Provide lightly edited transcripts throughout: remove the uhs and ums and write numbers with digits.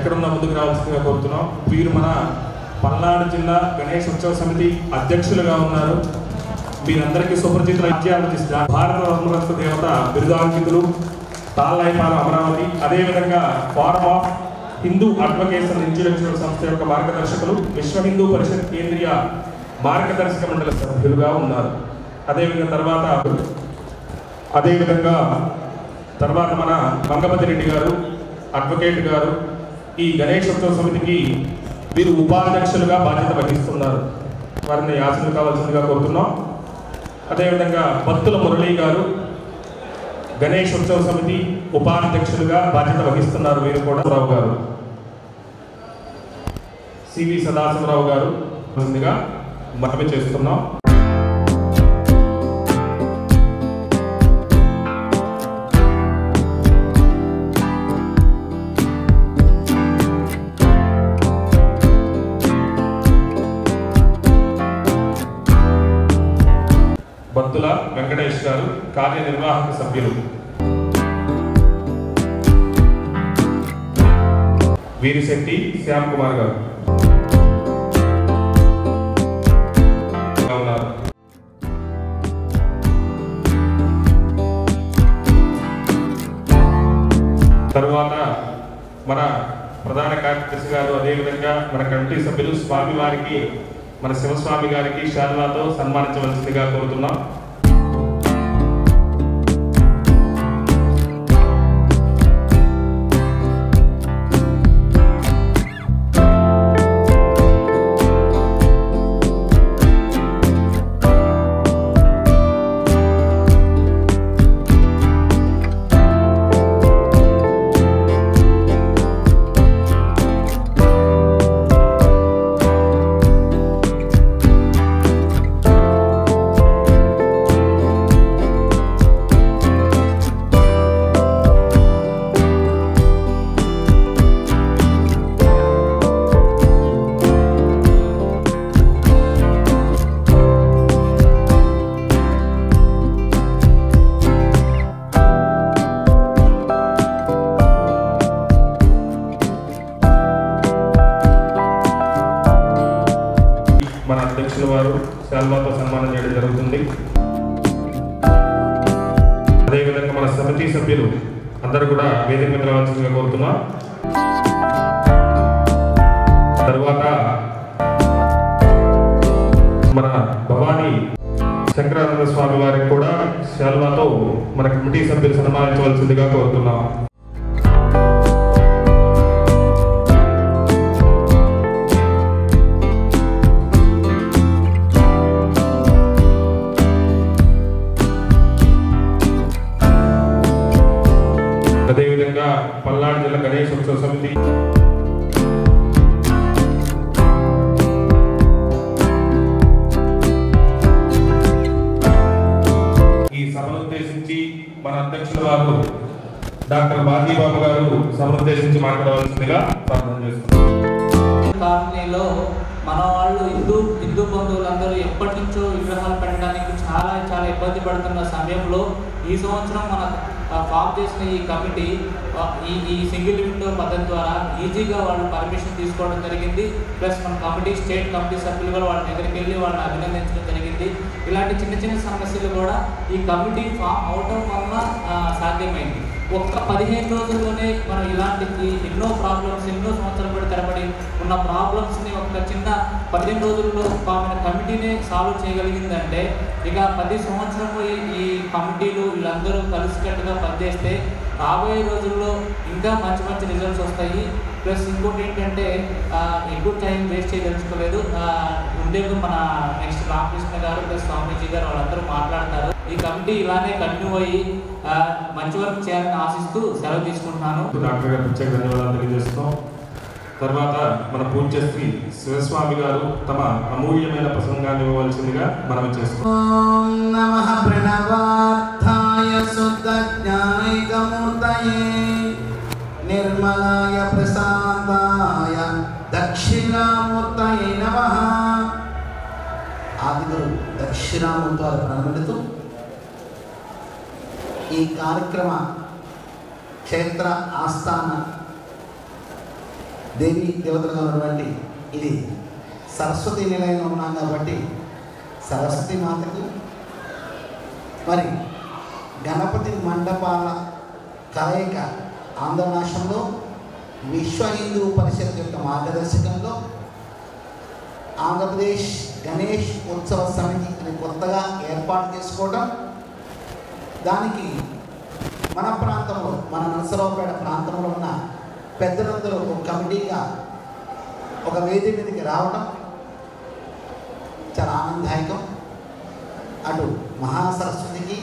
ఎక్కడున్నా ముందుకు రావాల్సిందిగా కోరుతున్నాం. వీరు మన పల్నాడు జిల్లా గణేష్ ఉత్సవ సమితి అధ్యక్షులుగా ఉన్నారు. మీరందరికీ సుపరిచిత భారత వర్మరత్న దేవత బిరుదాంకితులు తాళ్ళైపాల అమరావతి, అదేవిధంగా ఫారం ఆఫ్ హిందూ అడ్వకేషన్ ఇన్స్టిట్యూషనల్ సంస్థ యొక్క మార్గదర్శకులు, విశ్వ హిందూ పరిషత్ కేంద్రీయ మార్గదర్శక మండలి సభ్యులుగా ఉన్నారు. అదేవిధంగా తర్వాత మన మంగపతి రెడ్డి గారు అడ్వకేట్ గారు ఈ గణేష్ ఉత్సవ సమితికి వీరు ఉపాధ్యక్షులుగా బాధ్యత వహిస్తున్నారు. వారిని ఆశలు కావాల్సిందిగా కోరుతున్నాం. అదేవిధంగా బత్తుల మురళీ గారు గణేష్ ఉత్సవ సమితి ఉపాధ్యక్షులుగా బాధ్యత వహిస్తున్నారు. వీరు కూడా రావు గారు, సివి సదాశివరావు గారు మనవి చేస్తున్నాం. బత్తుల వెంకటేష్ గారు కార్యనిర్వాహక సభ్యులు, వీరిశెట్టి శ్యామ్ కుమార్ గారు ఉన్నారు. తరువాత మన ప్రధాన కార్యదర్శి గారు అదేవిధంగా మన కమిటీ సభ్యులు స్వామివారికి మన శివస్వామి గారికి శాలువాతో సన్మానించవలసిందిగా కోరుతున్నాం. మన అధ్యక్షుల వారు శాల్వాతో సన్మానం చేయడం జరుగుతుంది. అదేవిధంగా మన సమితి సభ్యులు అందరూ కూడా వేదిక మీద రావాల్సిందిగా కోరుతున్నాం. తర్వాత మన భవానీ శంకరానంద స్వామి వారికి కూడా శాల్వాతో మన కమిటీ సభ్యులు సన్మానించవలసిందిగా కోరుతున్నాం. అదేవిధంగా పల్నాడు జిల్లా గణేష్ ఉత్సవ సమితి ఈ సభను ఉద్దేశించి మన అధ్యక్షుల వారు డాక్టర్ బాజీబాబు గారు సభను ఉద్దేశించి మాట్లాడవలసిందిగా ప్రార్థన చేస్తున్నారు. కాలనీలో మన వాళ్ళు హిందూ బంధువులందరూ ఎప్పటి నుంచో విగ్రహాలు పెట్టడానికి చాలా ఇబ్బంది పడుతున్న సమయంలో ఈ సంవత్సరం మన ఫామ్ చేసిన ఈ కమిటీ ఈ సింగిల్ విండో పద్ధతి ద్వారా ఈజీగా వాళ్ళు పర్మిషన్ తీసుకోవడం జరిగింది. ప్లస్ మన కమిటీ స్టేట్ కమిటీ సభ్యులు కూడా వాళ్ళ దగ్గరికి వెళ్ళి వాళ్ళని అభినందించడం జరిగింది. ఇలాంటి చిన్న సమస్యలు కూడా ఈ కమిటీ ఫామ్ అవడం వల్ల సాధ్యమైంది. ఒక్క 15 రోజుల్లోనే మనం ఇలాంటి ఎన్నో ప్రాబ్లమ్స్ ఎన్నో సంవత్సరాలు కూడా తరబడి ఉన్న ప్రాబ్లమ్స్ని ఒక చిన్న 15 రోజుల్లో మన కమిటీనే సాల్వ్ చేయగలిగిందంటే ఇక 10 సంవత్సరంలో ఈ కమిటీలు వీళ్ళందరూ కలిసికట్టుగా పనిచేస్తే రాబోయే రోజుల్లో ఇంకా మంచి రిజల్ట్స్ వస్తాయి. ప్లస్ ఇంకోటి ఏంటంటే ఎక్కువ టైం వేస్ట్ చేయదలుచుకోలేదు. ఉండేది మన నెక్స్ట్ రామకృష్ణ గారు ప్లస్ స్వామీజీ గారు వాళ్ళందరూ మాట్లాడతారు. ఈ కమిటీ ఇలానే కంటిన్యూ అయ్యి మంచి వర్క్ చేయాలని ఆశిస్తూ సెలవు తీసుకుంటున్నాను. డాక్టర్ గారు ప్రత్యేక ధన్యవాదాలు తెలియజేస్తున్నాం. తర్వాత మన పూజ్యశ్రీ శివస్వామి గారు తమ అమూల్యమైన ప్రసంగాన్ని ఇవ్వవలసిందిగా మనం చేస్తున్నాం. ఓం నమః ప్రణవార్థాయ శుద్ధ జ్ఞానైకమూర్తయే నిర్మలాయ ప్రశాంతాయ దక్షిణామూర్తయే నమః. ఆదిగురు దక్షిణామూర్తి వారు ప్రారంభిస్తూ ఈ కార్యక్రమ క్షేత్ర ఆస్థాన దేవి దేవతలుగా ఉన్నటువంటి ఇది సరస్వతి నిలయంలో ఉన్నాం కాబట్టి సరస్వతి మాతకు, మరి గణపతి మండపాల కలయిక ఆంధ్ర రాష్ట్రంలో విశ్వ హిందూ పరిషత్ యొక్క మార్గదర్శకంలో ఆంధ్రప్రదేశ్ గణేష్ ఉత్సవ సమితి అని కొత్తగా ఏర్పాటు చేసుకోవడం, దానికి మన ప్రాంతంలో మన నరసరావుపేట ప్రాంతంలో ఉన్న పెద్దలందరూ ఒక కమిటీగా ఒక వేదిక మీదకి రావడం చాలా ఆనందదాయకం. అటు మహాసరస్వతికి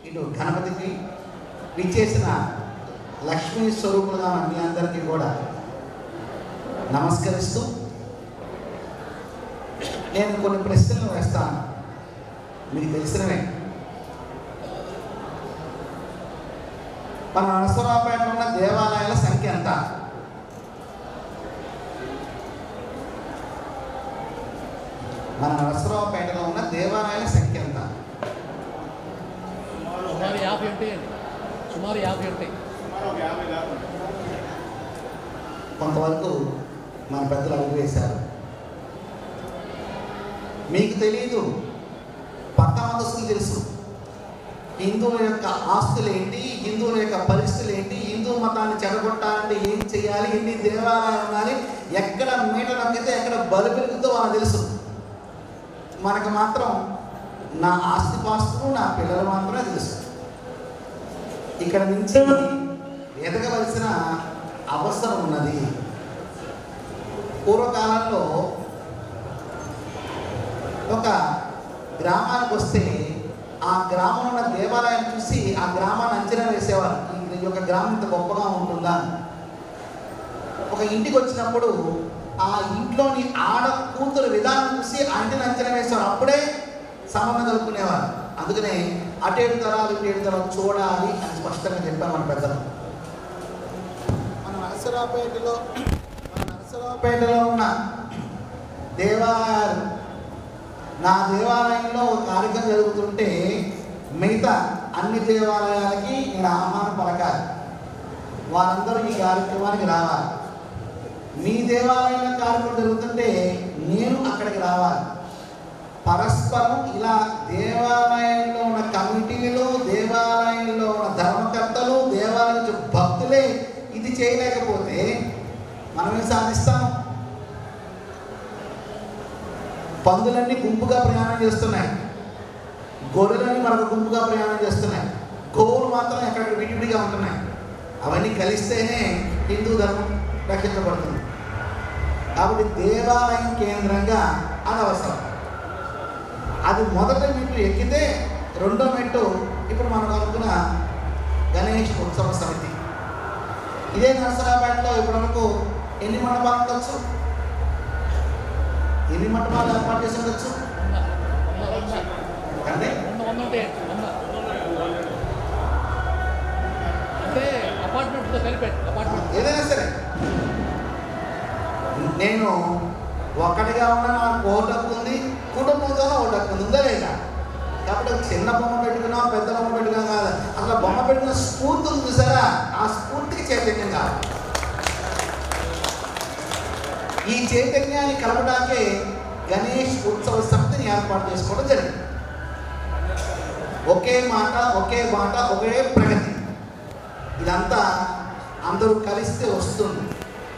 ఇటు గణపతికి విచ్చేసిన లక్ష్మీ స్వరూపులుగా మీ అందరికీ కూడా నమస్కరిస్తూ నేను కొన్ని ప్రశ్నలు వేస్తాను, మీకు తెలిసినవే. మన నరసరావుపేటలో ఉన్న దేవాలయాల సంఖ్య ఎంత? మన నరసరావుపేటలో ఉన్న దేవాలయాల సంఖ్య ఎంత? సుమారు 50 ఉంటాయి. కొంతవరకు మన పెద్దలు అడుగు వేశారు. మీకు తెలీదు, పక్క మతస్థులు తెలుసు. హిందువుల యొక్క ఆస్తులు ఏంటి, హిందువుల యొక్క పరిస్థితులు ఏంటి, హిందూ మతాన్ని చెడగొట్టాలంటే ఏం చేయాలి, ఎన్ని దేవాలయాలు ఉండాలి, ఎక్కడ మీట నమ్మితే ఎక్కడ బలి పెరుగుతో వాళ్ళకి తెలుసు. మనకు మాత్రం నా ఆస్తిపాస్తులు నా పిల్లలు మాత్రమే తెలుసు. ఇక్కడ నుంచి ఎదగవలసిన అవసరం ఉన్నది. పూర్వకాలంలో ఒక గ్రామానికి వస్తే ఆ గ్రామంలో ఉన్న దేవాలయాన్ని చూసి ఆ గ్రామాన్ని అంచనా వేసేవారు. ఈ యొక్క గ్రామం ఇంత గొప్పగా ఉంటుందా. ఒక ఇంటికి వచ్చినప్పుడు ఆ ఇంట్లోని ఆడ కూతురు విధానం చూసి ఆ ఇంటిని అంచనా వేసేవారు. అప్పుడే సంబంధం కలుపుకునేవారు. అందుకనే అటేడు తరాలు ఇటేడు తరాలు చూడాలి అని స్పష్టంగా చెప్పారు మన పెద్దలు. మన నరసరావుపేటలో ఉన్న దేవాలయాలు, నా దేవాలయంలో ఒక కార్యక్రమం జరుగుతుంటే మిగతా అన్ని దేవాలయాలకి నేను ఆహ్వానం పలకాలి. వారందరూ ఈ కార్యక్రమానికి రావాలి. మీ దేవాలయంలో కార్యక్రమం జరుగుతుంటే నేను అక్కడికి రావాలి. పరస్పరం ఇలా దేవాలయంలో ఉన్న కమిటీలు, దేవాలయంలో ఉన్న ధర్మకర్తలు, దేవాలయం భక్తులే ఇది చేయలేకపోతే మనమేం సాధిస్తాం? పందులన్నీ గుంపుగా ప్రయాణం చేస్తున్నాయి, గొర్రెలన్నీ మరొక గుంపుగా ప్రయాణం చేస్తున్నాయి, గోవులు మాత్రం ఎక్కడికి విడివిడిగా ఉంటున్నాయి. అవన్నీ కలిస్తేనే హిందూ ధర్మం రక్షించబడుతుంది. కాబట్టి దేవాలయం కేంద్రంగా అది అవసరం. అది మొదట మెట్టు ఎక్కితే రెండో మెట్టు ఇప్పుడు మనం అనుకున్న గణేష్ ఉత్సవ సమితి. ఇదే నరసరావుపేటలో ఇప్పటివరకు ఎన్ని మండపాలు ఉండొచ్చు, ఎన్ని మండపాలు ఏర్పాటు చేసి ఉండొచ్చు అంటే ఏదైనా సరే. నేను ఒక్కటిగా ఉన్న నాకు ఓటు హక్కు ఉంది, కుటుంబంతో ఓటు హక్కు ఉందా లేదా? కాబట్టి చిన్న బొమ్మ పెట్టుకున్నా పెద్ద బొమ్మ పెట్టుకున్నా కాదు, అసలు బొమ్మ పెట్టిన స్ఫూర్తి ఉంది చూసారా, ఆ స్ఫూర్తికి చైతన్యం కాదు. ఈ చైతన్యాన్ని కలపడానికే గణేష్ ఉత్సవ సమితిని ఏర్పాటు చేసుకోవడం జరిగింది. ఒకే మాట, ఒకే బాట, ఒకే ప్రగతి. ఇదంతా అందరూ కలిస్తే వస్తుంది.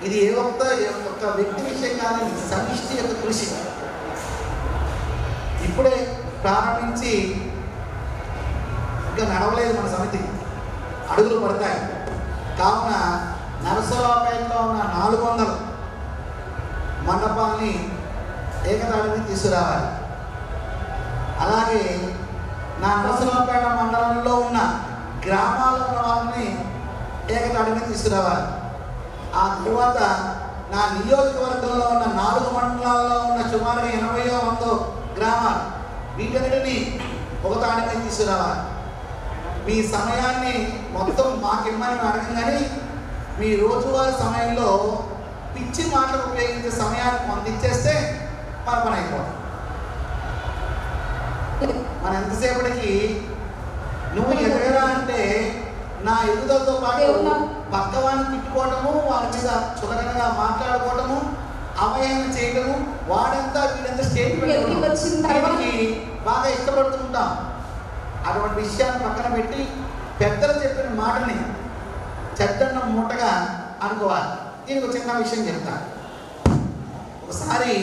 ఇది ఏ ఒక్క వ్యక్తి విషయం కాదని సమిష్టి యొక్క కృషి. ఇప్పుడే ప్రారంభించి ఇంకా నడవలేదు మన సమితి, అడుగులు పడతాయి. కావున నరసరావుపేటలో ఉన్న 400 మండపాల్ని ఏకతాటిని తీసుకురావాలి. అలాగే నా నరసరావుపేట మండలంలో ఉన్న గ్రామాల్లో ఉన్న వాళ్ళని ఏకతాటిని తీసుకురావాలి. ఆ తరువాత నా నియోజకవర్గంలో ఉన్న 4 మండలాల్లో ఉన్న సుమారుగా 80-100 గ్రామాలు, వీటన్నిటిని ఒక తాటిపై తీసుకురావాలి. మీ సమయాన్ని మొత్తం మాకిమ్మని అడగం, కానీ మీ రోజువారీ సమయంలో పిచ్చి మాటలు ఉపయోగించే సమయాన్ని పంపించేస్తే మన పని అయిపోతుంది. మనం ఎంతసేపటికి నువ్వు ఎదగరా అంటే నా ఎదుగుదలతో పాటు పక్కవాడిని తిట్టుకోవటము, వాడి మీద చులకనగా మాట్లాడుకోవటము, అవహేళన చేయటము, వాడంతా వీడంతా స్టేట్మెంట్ బాగా ఇష్టపడుతుంటాం. అటువంటి విషయాన్ని పక్కన పెట్టి పెద్దలు చెప్పిన మాటని చెడ్డన్న మూటగా అనుకోవాలి. దీనికి ఒక చిన్న విషయం చెప్తాను. ఒకసారి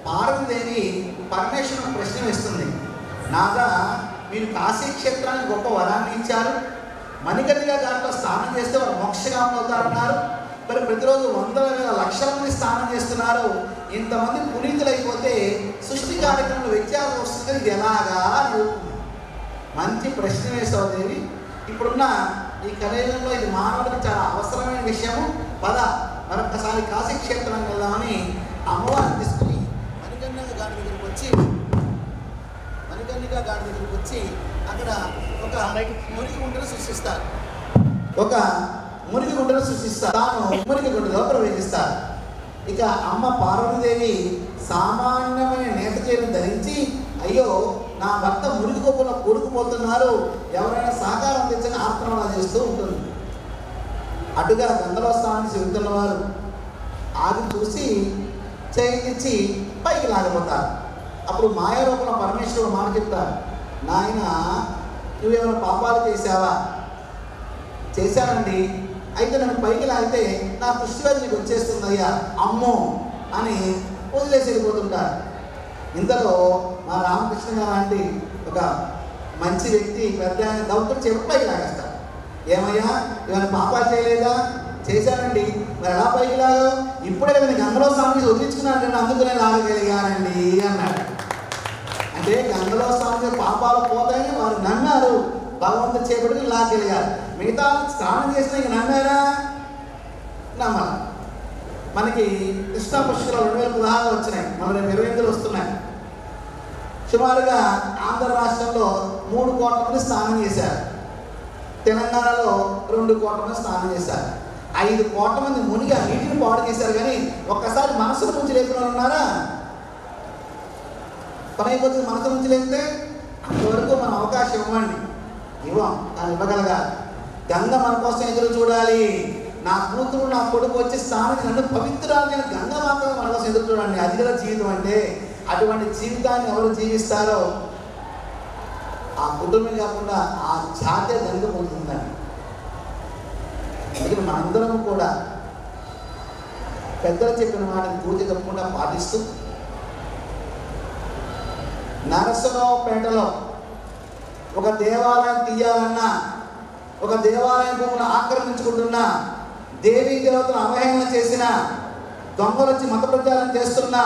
పార్వతీదేవి పరమేశ్వరుని ప్రశ్న వేస్తుంది, నాగా మీరు కాశీ క్షేత్రానికి గొప్ప వరాన్ని ఇచ్చారు, మణికర్ణిక ఘాట్లో స్నానం చేస్తే వారు మోక్షగాములు అవుతారన్నారు, మరి ప్రతిరోజు వందల వేల లక్షల మంది స్నానం చేస్తున్నారు, ఇంతమంది పునీతులైపోతే సృష్టి కార్యక్రమంలో వ్యత్యాసం వస్తుంది, ఇది ఎలాగా అని మంచి ప్రశ్న వేసావు దేవి. ఇప్పుడున్న ఈ కలియుగంలో ఇది మానవుడికి చాలా అవసరమైన విషయము. పద మరొకసారి కాశీ క్షేత్రానికి వెళ్దామని అమ్మవారిని తీసుకుని మణికర్ణిక ఘాట్ దగ్గరికి వచ్చి అక్కడ ఒక మురికి గుంటను సృష్టిస్తారు. తాను మురికి గుంటలో ప్రవేశిస్తారు. ఇక అమ్మ పార్వతీదేవి సామాన్యమైన నేత చీరను ధరించి, అయ్యో నా భర్త మురికి గొప్పలో కూడుకుపోతున్నారు, ఎవరైనా సహకారం తెచ్చని ఆత్మన చేస్తూ ఉంటుంది. అటుగా గంగలో స్నానం చెబుతున్నవారు ఆగి చూసి చేయించి పైకి లాగిపోతారు. అప్పుడు మాయారూపంలో పరమేశ్వరుడు మాట చెప్తారు, నాయన నువ్వేమైనా పాపాలు చేశావా? చేశానండి, అయితే నన్ను పైకి లాగితే నా దృష్టివేది నీకు వచ్చేస్తుందయ్యా అమ్మో అని వదిలేసి వెళ్ళిపోతుంటారు. ఇంతలో మా రామకృష్ణ గారు లాంటి ఒక మంచి వ్యక్తి పెద్ద ఆయన దౌత్తుడు చెప్పి పైకి లాగేస్తారు. ఏమయ్యా ఏమైనా పాపాలు చేయలేదా? చేశానండి. మరి ఎలా పైకి లాగా? ఇప్పుడే కదా గంగలో స్వామి వదిలించుకున్నాను, అందుకనే లాగగలిగానండి అన్నాడు. అంటే గంగలో స్వామి పాపాలు పోతాయని వారు నమ్మారు, భగవంతుడు చేపట్టుకుని లాగగలిగారు. మిగతా స్నానం చేసిన ఇక నమ్మారా? నమ్మాలి. మనకి కృష్ణా పుష్కరాలు 2016 వచ్చినాయి, మన 2028 వస్తున్నాయి. సుమారుగా ఆంధ్ర రాష్ట్రంలో 3 కోట్ల మంది స్నానం చేశారు, తెలంగాణలో 2 కోట్ల మంది స్నానం చేశారు. 5 కోట్ల మంది మునిగి ఆ నీటిని పాడు చేశారు. కానీ ఒక్కసారి మనసుల నుంచి లేకుండా ఉన్నారా? పని అయిపోతుంది. మనసు నుంచి లేస్తే అంతవరకు మనం అవకాశం ఇవ్వండి, ఇవ్వం కానీ ఇవ్వగలగాలి. గంగ మన కోసం ఎదురు చూడాలి. నా కూతురు నా కొడుకు వచ్చి స్నానం నన్ను పవిత్రాలు, నేను గంగ మాత్రం మన కోసం ఎదురు చూడండి. అది కదా జీవితం అంటే. అటువంటి జీవితాన్ని ఎవరు జీవిస్తారో ఆ కుటుంబం కాకుండా ఆ జాతి గంగ పొందుతుందండి. అందుకని మనందరం కూడా పెద్దలు చెప్పిన వాటిని పూజ తప్పకుండా పాటిస్తూ నరసరావుపేటలో ఒక దేవాలయం తీయాలన్నా, ఒక దేవాలయం భూములను ఆక్రమించుకుంటున్నా, దేవీ దేవతను అవహేళన చేసిన, దొంగలు వచ్చి మత ప్రచారం చేస్తున్నా,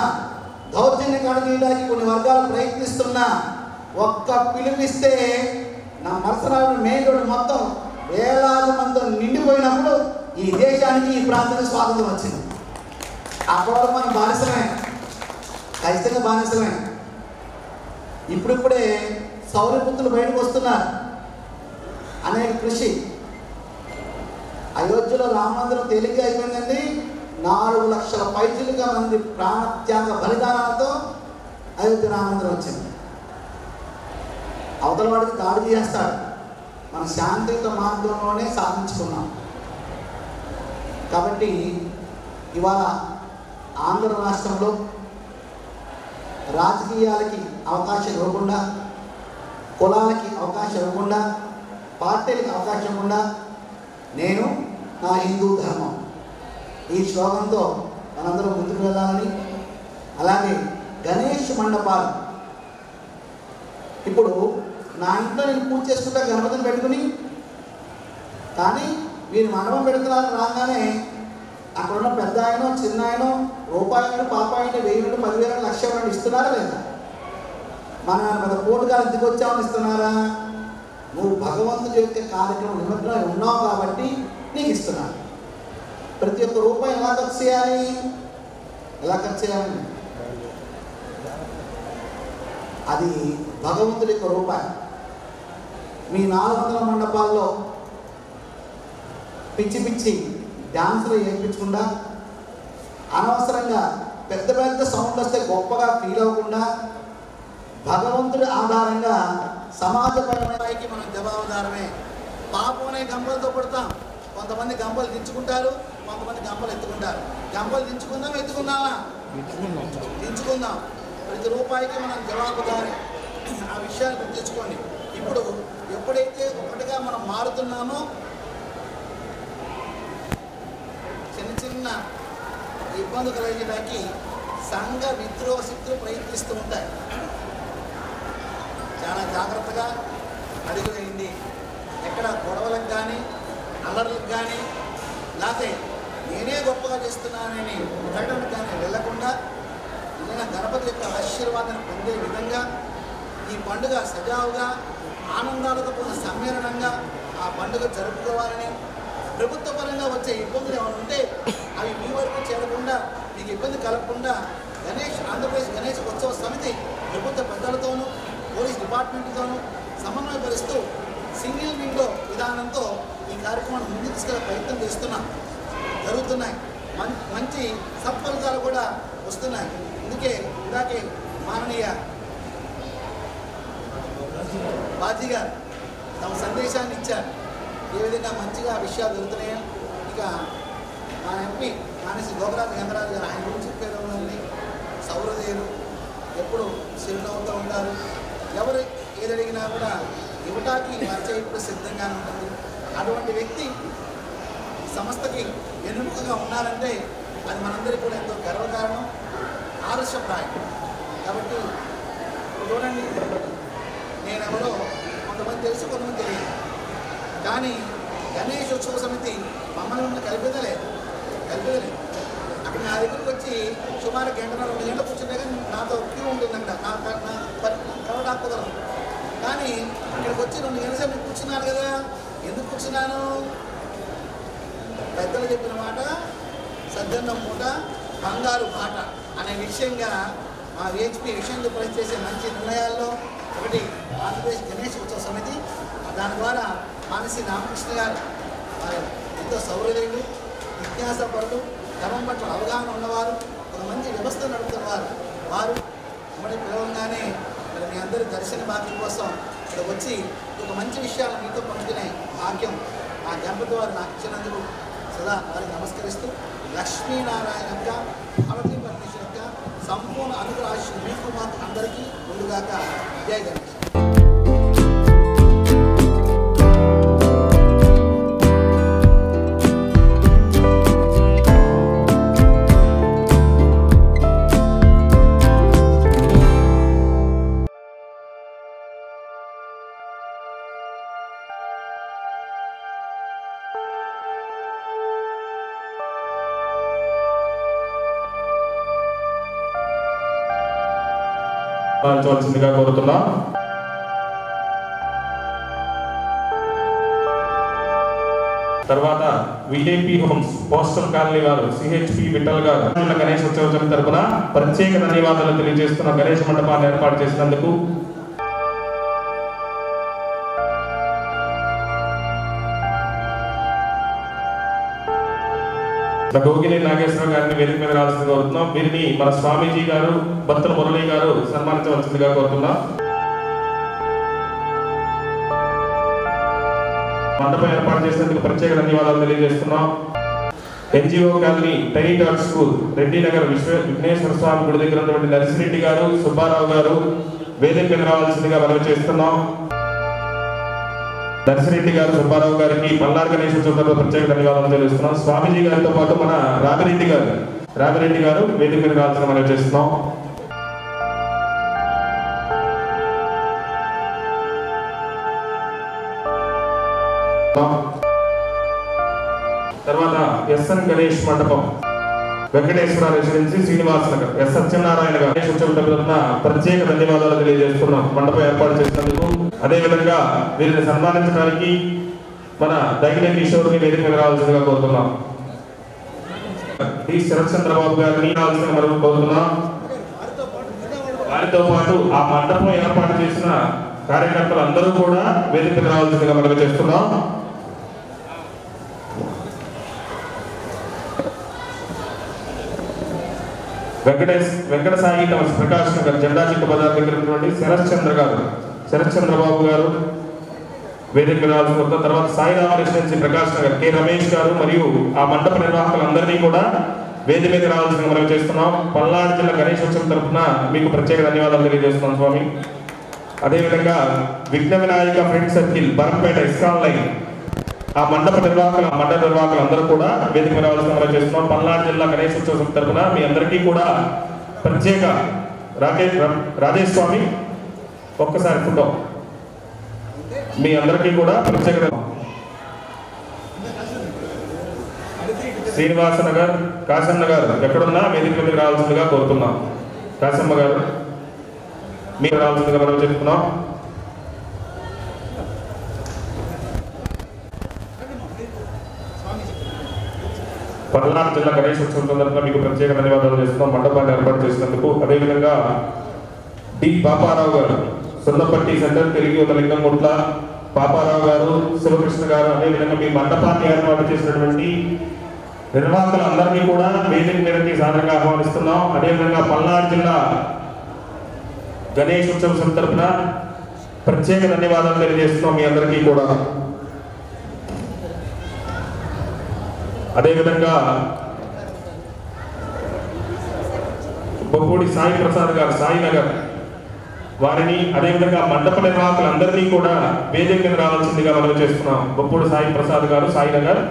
దౌర్జన్య కడగీయడానికి కొన్ని వర్గాలు ప్రయత్నిస్తున్నా, ఒక్క పిలిపిస్తే నా నరసరావుని మెయిన్ రోడ్డు మొత్తం వేలాది మందితో నిండిపోయినప్పుడు ఈ దేశానికి ఈ ప్రాంతానికి స్వాతంత్రం వచ్చింది. అప్పటి మనం బానిసమే, ఖచ్చితంగా బానిసమే. ఇప్పుడిప్పుడే సౌరపుత్రులు బయటకు వస్తున్నారు. అనేక కృషి. అయోధ్యలో రామ మందిరం తేలిక అయిపోయిందండి. 4 లక్షల పైచిలుగా మంది ప్రాణత్యాగ బలిదానాలతో అయోధ్య రామ మందిరం వచ్చింది. అవతల వాడికి దాడి చేస్తాడు, మన శాంతియుత మార్గంలోనే సాధించుకున్నాం. కాబట్టి ఇవాళ ఆంధ్ర రాష్ట్రంలో రాజకీయాలకి అవకాశం ఇవ్వకుండా, కులాలకి అవకాశం ఇవ్వకుండా, పార్టీలకు అవకాశం ఇవ్వకుండా నేను నా హిందూ ధర్మం ఈ శ్లోకంతో మనందరం ముందుకు వెళ్ళాలని, అలాగే గణేష్ మండపాలు ఇప్పుడు నా ఇంట్లో నేను పూజ చేసుకుంటా గణపతిని పెట్టుకుని, కానీ వీరు మండపం పెడుతున్నారు రాగానే అక్కడున్న పెద్ద ఆయన చిన్న ఆయన రూపాయలు పాపాయలు 1000 10,000 1,00,000 ఇస్తున్నారా లేదా? మన పెద్ద కోటుగాలు ఎందుకు వచ్చామని ఇస్తున్నారా? నువ్వు భగవంతుడి యొక్క కార్యక్రమం నిమగ్నమై ఉన్నావు కాబట్టి నీకు ఇస్తున్నాను. ప్రతి ఒక్క రూపాయి ఎలా ఖర్చు చేయాలి? ఎలా ఖర్చు చేయాలి? అది భగవంతుడి యొక్క రూపాయి. మీ 400 మండపాల్లో పిచ్చి పిచ్చి డ్యాన్సులు వేయించకుండా, అనవసరంగా పెద్ద పెద్ద సౌండ్ వస్తే గొప్పగా ఫీల్ అవ్వకుండా, భగవంతుడి ఆధారంగా సమాజపరమైన మనం జవాబుదారమే. పాపం అనే గంపలతో పడతాం, కొంతమంది గంపలు దించుకుంటారు, కొంతమంది గంపలు ఎత్తుకుంటారు. గంపలు దించుకుందాం, ఎత్తుకుందామా? దించుకుందాం. ప్రతి రూపాయికి మనం జవాబుదారి. ఆ విషయాన్ని గుర్తించుకోండి. ఇప్పుడు ఎప్పుడైతే ఒకటిగా మనం మారుతున్నామో చిన్న చిన్న ఇబ్బందులు కలిగడానికి సంఘ విద్రోహ శక్తులు ప్రయత్నిస్తూ ఉంటాయి. చాలా జాగ్రత్తగా అడుగులేయండి. ఎక్కడ గొడవలకు కానీ అల్లర్లకు కానీ లేకపోతే నేనే గొప్పగా చేస్తున్నానని ప్రకటనకు కానీ వెళ్ళకుండా ఏదైనా గణపతి యొక్క ఆశీర్వాదాన్ని పొందే విధంగా ఈ పండుగ సజావుగా ఆనందాలతో కూడిన సమ్మేళనంగా ఆ పండుగ జరుపుకోవాలని, ప్రభుత్వ పరంగా వచ్చే ఇబ్బందులు ఏమైనా ఉంటే అవి మీ వరకు చేరకుండా మీకు ఇబ్బంది కలగకుండా ఆంధ్రప్రదేశ్ గణేష్ ఉత్సవ సమితి ప్రభుత్వ పెద్దలతోనూ పోలీస్ డిపార్ట్మెంట్తోనూ సమన్వయపరుస్తూ సింగిల్ విండో విధానంతో ఈ కార్యక్రమాన్ని ముందుకు తీసుకెళ్ళే ప్రయత్నం చేస్తున్నాం. జరుగుతున్నాయి. మంచి సత్ఫలితాలు కూడా వస్తున్నాయి. అందుకే ఇలాగే మాననీయ బాజీ గారు తమ సందేశాన్ని ఇచ్చారు. ఏ విధంగా మంచిగా విషయాలు జరుగుతున్నాయో. ఇక మా ఎంపీ మానేసి గోకరాజు గంగరాజు గారు ఆయన గురించి చెప్పేది ఉందండి. సౌరదేవులు ఎప్పుడు చిరునవ్వుతూ ఉంటారు. ఎవరు ఏదడిగినా కూడా ఇవ్వటానికి వారి ఇప్పుడు సిద్ధంగానే ఉంటుంది. అటువంటి వ్యక్తి సంస్థకి వెన్నుముకగా ఉన్నారంటే అది మనందరికీ కూడా ఎంతో గర్వకారణం, ఆదర్శప్రాయం. కాబట్టి చూడండి, నేనెవరో కొంతమంది తెలుసు, కొంతమంది తెలియదు. కానీ గణేష్ ఉత్సవ సమితి మమ్మల్ని కలిపేదలేదు. అక్కడ నా దగ్గరికి వచ్చి సుమారు గంటన్నర 2 గంటలు కూర్చుంటే కానీ నాతో క్యూ ఉంటుందంట. కలవడానికి కుదరదు. కానీ ఇక్కడికి వచ్చి 2 గంటల సేపు కూర్చున్నాను కదా. ఎందుకు కూర్చున్నాను? పెద్దలు చెప్పిన మాట సద్దన్నం మూట బంగారు బాట అనే విషయంగా మా విహెచ్పి విషయంలో చేసే మంచి నిర్ణయాల్లో ఒకటి ఆంధ్రప్రదేశ్ గణేష్ ఉత్సవ సమితి. దాని ద్వారా మానసి రామకృష్ణ గారు ఎంతో సౌరదేవులు, జిజ్ఞాసపరులు, ధర్మం పట్ల అవగాహన ఉన్నవారు, ఒక మంచి వ్యవస్థ నడుపుతున్నవారు. వారు మరి పిలవంగానే మరి మీ అందరి దర్శన భాగ్యం కోసం ఇక్కడ వచ్చి ఒక మంచి విషయాలు మీతో పంచుకునే భాగ్యం ఆ దంపతి వారు నాకు ఇచ్చినందుకు సదా వారికి నమస్కరిస్తూ లక్ష్మీనారాయణ యొక్క భారతీ పరమేశ్వర యొక్క సంపూర్ణ అనుగ్రహాశీలు మీకు మాకు అందరికీ ముందుగాక. జై గణేష్. చవలసిందిగా కోరుతున్నా. తర్వాత విఐపి హోమ్స్ పోస్టల్ కాలనీ వారు సిహెచ్పి విఠల్ గారు గణేష్ ఉత్సవ సమితి తరపున ప్రత్యేక ధన్యవాదాలు తెలియజేస్తున్న గణేష్ మండపాన్ని ఏర్పాటు చేసినందుకు. గోగిని నాగేశ్వర గారిని వేదిక మీద రావాల్సిందిగా కోరుతున్నాం. వీరిని మన స్వామీజీ గారు భక్తుల మురళి గారు సన్మానించవలసిందిగా కోరుతున్నాం. మండపం ఏర్పాటు చేసినందుకు ప్రత్యేక ధన్యవాదాలు తెలియజేస్తున్నాం. NGO colony tiny dot school Reddy Nagar Vighneshwara Swamy గుడి దగ్గర ఉన్నటువంటి నర్సిరెడ్డి గారు, సుబ్బారావు గారు వేదిక మీద రావాల్సిందిగా మనవి చేస్తున్నాం. నర్సిరెడ్డి గారు, సుబ్బారావు గారికి పల్నాడు గణేష్ ఉత్సవంలో ప్రత్యేక ధన్యవాదాలు తెలుస్తున్నాం. స్వామీజీ గారితో పాటు మన రామిరెడ్డి గారు వేదిక మీద రావాల్సిన మనవి చేస్తున్నాం. తర్వాత ఎస్ఎన్ గణేష్ మండపం వెంకటేశ్వర రెసిడెన్సీ శ్రీనివాస్ నగర్ ఎస్ సత్యనారాయణ గారు గణేష్ ఉత్సవం తరపున ప్రత్యేక ధన్యవాదాలు తెలియజేస్తున్నాం మండపం ఏర్పాటు చేసినందుకు. అదేవిధంగా వీరిని సన్మానించడానికి మన దగిన కిషోర్ని వేదిక మీద రావాల్సిందిగా కోరుతున్నాం. డి శరత్చంద్రబాబు గారిని రావాల్సిన మనం కోరుతున్నాం. వారితో పాటు ఆ మండపం ఏర్పాటు చేసిన కార్యకర్తలు అందరూ కూడా వేదిక మీద రావాల్సిందిగా మనం చేస్తున్నాం. వెంకట సాయి తమ ప్రకాష్ నగర్ జెండా చిట్టు బజార్ దగ్గర ఉన్నటువంటి శరత్ చంద్రబాబు గారు వేదిక మీద రావాల్సిన తర్వాత సాయిరామ రెసిడెన్సీ ప్రకాష్ నగర్ కె రమేష్ గారు మరియు ఆ మండప నిర్వాహకులందరినీ కూడా వేదిక మీద రావాల్సిన మనం చేస్తున్నాం. పల్నాడు జిల్లా గణేశోత్సవం తరఫున మీకు ప్రత్యేక ధన్యవాదాలు తెలియజేస్తున్నాం స్వామి. అదేవిధంగా విఘ్న Vinayaka friend circle Barampeta ISKCON line ఆ మండప నిర్వాహకులు అందరూ కూడా వేదిక మీద రావాల్సిన మనం చేస్తున్నాం. పల్నాడు జిల్లా గణేశోత్సవం తరఫున మీ అందరికీ కూడా ప్రత్యేక రాజేష్ స్వామి ఒక్కసారి ఫోటో మీ అందరికీ కూడా ప్రత్యేక శ్రీనివాస నగర్ కాశమ్మ గారు ఎక్కడున్నా వేదిక మీదకి రావాల్సిందిగా కోరుతున్నాం. కాశమ్మ గారు మీరు రావాల్సిందిగా మనం చెప్తున్నాం. పల్నాడు జిల్లా గణేశోత్సవం సందర్భంగా మీకు ప్రత్యేక ధన్యవాదాలు చేస్తున్నాం మండపాన్ని ఏర్పాటు చేసినందుకు. అదేవిధంగా డి పాపారావు గారు సొందపట్టి సెంటర్ తెలుగు యువత లింగంగుట్ల పాపారావు గారు శివకృష్ణ గారు అదేవిధంగా మీ మండపాన్ని ఏర్పాటు చేసినటువంటి నిర్వాహకులందరినీ కూడా వేదిక మీదకి సాధారణంగా ఆహ్వానిస్తున్నాం. అదేవిధంగా పల్నాడు జిల్లా గణేశోత్సవం తరఫున ప్రత్యేక ధన్యవాదాలు తెలియజేస్తున్నాం మీ అందరికీ కూడా. అదేవిధంగా బొప్పూడి సాయి ప్రసాద్ గారు సాయినగర్ వారిని అదేవిధంగా మండప నిర్వాహకులందరినీ కూడా వేదిక మీద రావాల్సిందిగా మనం చేస్తున్నాం. బొప్పూడి సాయి ప్రసాద్ గారు సాయినగర్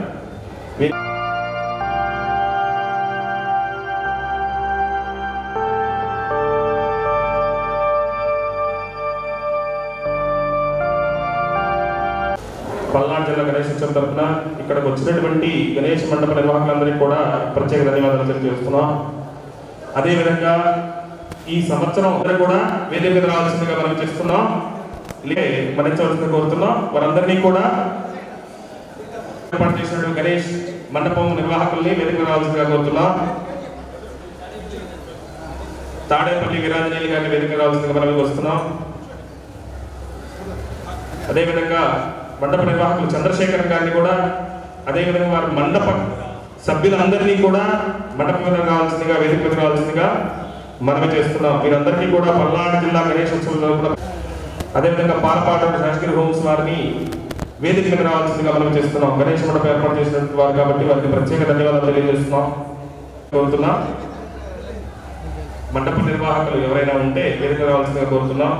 పల్నాడు జిల్లా గణేశోత్సవం తరఫున ఇక్కడికి వచ్చినటువంటి గణేష్ మండప నిర్వాహకులందరికీ కూడా ప్రత్యేక ధన్యవాదాలు తెలియజేస్తున్నాం. అదేవిధంగా ఈ సంవత్సరం అందరూ కూడా వేదిక మీద రావాల్సిందిగా మనం చేస్తున్నాం. మరించవలసిందిగా కోరుతున్నాం. వారందరినీ కూడా ఏర్పాటు చేసినటువంటి గణేష్ మండపం నిర్వాహకుల్ని వేదిక మీద రావాల్సిందిగా కోరుతున్నాం. తాడేపల్లి వీరాంజనేయులు గారిని వేదిక రావాల్సిందిగా మనం వస్తున్నాం. అదేవిధంగా మండప నిర్వాహకులు చంద్రశేఖర్ గారిని కూడా అదేవిధంగా వారి మండప సభ్యులందరినీ కూడా మండపం మీద రావాల్సిందిగా వేదిక మీద రావాల్సిందిగా మనమే చేస్తున్నాం. మీరందరికీ కూడా పల్నాడు జిల్లా గణేశోత్సవం అదేవిధంగా పాలపాట శాస్త్రి హోమ్స్ వారిని వేదిక మీద రావాల్సిందిగా మనం చేస్తున్నాం. గణేష్ మండపం ఏర్పాటు చేసినటువంటి వారు కాబట్టి వారికి ప్రత్యేక ధన్యవాదాలు తెలియజేస్తున్నాం కోరుతున్నాం. మండప నిర్వాహకులు ఎవరైనా ఉంటే వేదిక రావాల్సిందిగా కోరుతున్నాం.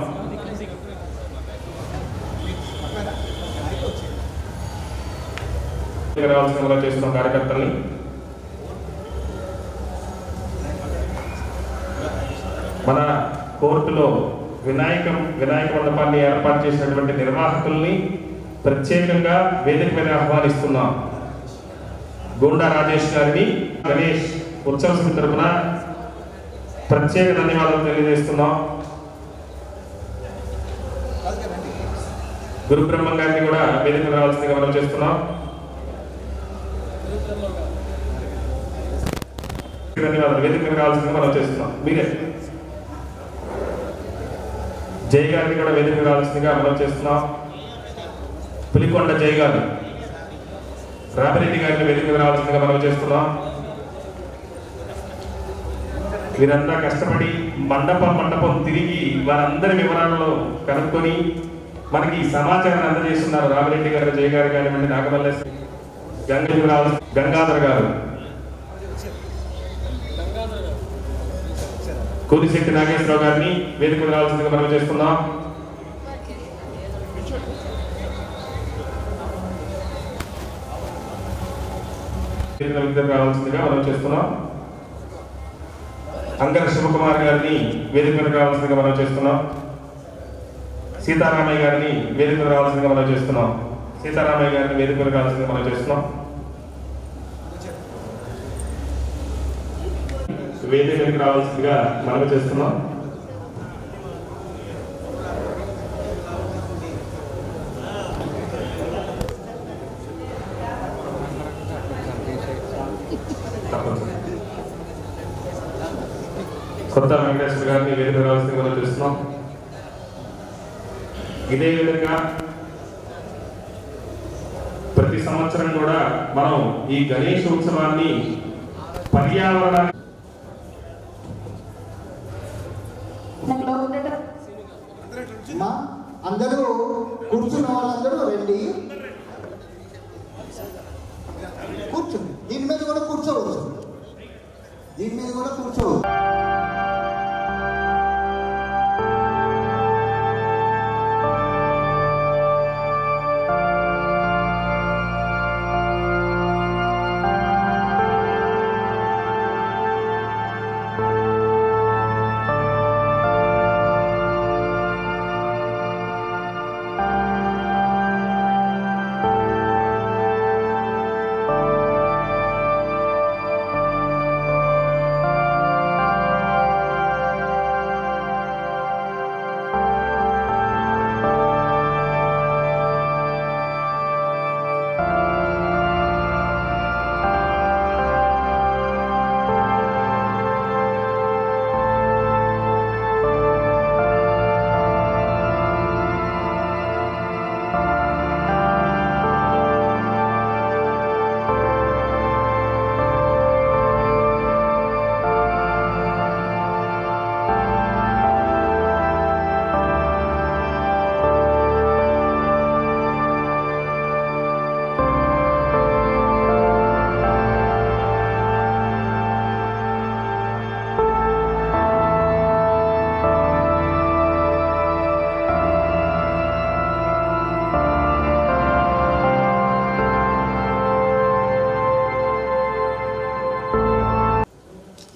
రావాల్సిందిగా చేస్తున్నాం కార్యకర్తల్ని. మన కోర్టులో వినాయక మండపాన్ని ఏర్పాటు చేసినటువంటి నిర్వాహకుల్ని ప్రత్యేకంగా వేదిక మీద ఆహ్వానిస్తున్నాం. గోండా రాజేష్ గారిని గణేష్ ఉత్సవ సమితి తరఫున ప్రత్యేక ధన్యవాదాలు తెలియజేస్తున్నాం. గురు బ్రహ్మం గారిని కూడా వేదిక మీద రావాల్సిందిగా మనం చేస్తున్నాం. ధన్యవాదాలు వేదిక మీద రావాల్సిందిగా మనం చేస్తున్నాం. మీరే జై గారిని కూడా వేదిక మీద రావాల్సిందిగా మనం చేస్తున్నాం. పులికొండ జై గారు రామిరెడ్డి గారిని వేదిక మీద రావాల్సిందిగా మనం చేస్తున్నాం. వీరంతా కష్టపడి మండపం తిరిగి వారందరి వివరాలను కనుక్కొని మనకి సమాచారాన్ని అందజేస్తున్నారు. రామిరెడ్డి గారు జై గారు కానివ్వండి, నాగమల్లేశ్వరి గంగాధర్ గారు, కోరిశెట్టి నాగేశ్వరరావు గారిని వేదిక మీద రావాల్సిందిగా మనం చేస్తున్నాం. రావాల్సిందిగా మనం చేస్తున్నాం. అంగర శివకుమార్ గారిని వేదిక మీద రావాల్సిందిగా మనం చేస్తున్నాం. సీతారామయ్య గారిని వేదిక మీద రావాల్సిందిగా మనం చేస్తున్నాం. సీతారామయ్య గారిని వేదిక మీద రావాల్సిందిగా మనం చేస్తున్నాం. వేదికకి రావాల్సిందిగా మనం చేస్తున్నాం. కొత్త వెంకటేశ్వర గారిని వేదిక రావాల్సిందిగా మనం చేస్తున్నాం. ఇదే విధంగా ప్రతి సంవత్సరం కూడా మనం ఈ గణేష్ ఉత్సవాన్ని పర్యావరణాన్ని అందరూ కూర్చున్న వాళ్ళందరూ రండి. దీని మీద కూడా కూర్చో.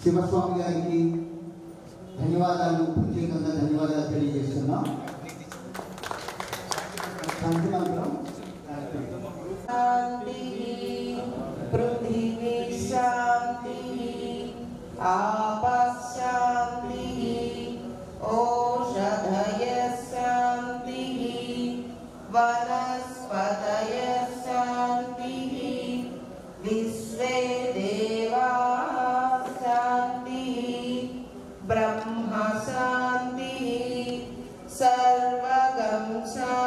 శివస్వామి గారికి ధన్యవాదాలు, ప్రత్యేకంగా ధన్యవాదాలు తెలియజేస్తున్నాం. శాంతి మంత్రం. శాంతి పృథివీ శాంతి ఆపశాంతి ఓషధయ శాంతి వనస్పతయ శాంతి విశ్వే దేవా శాంతి బ్రహ్మ శాంతి సర్వగం శాంతి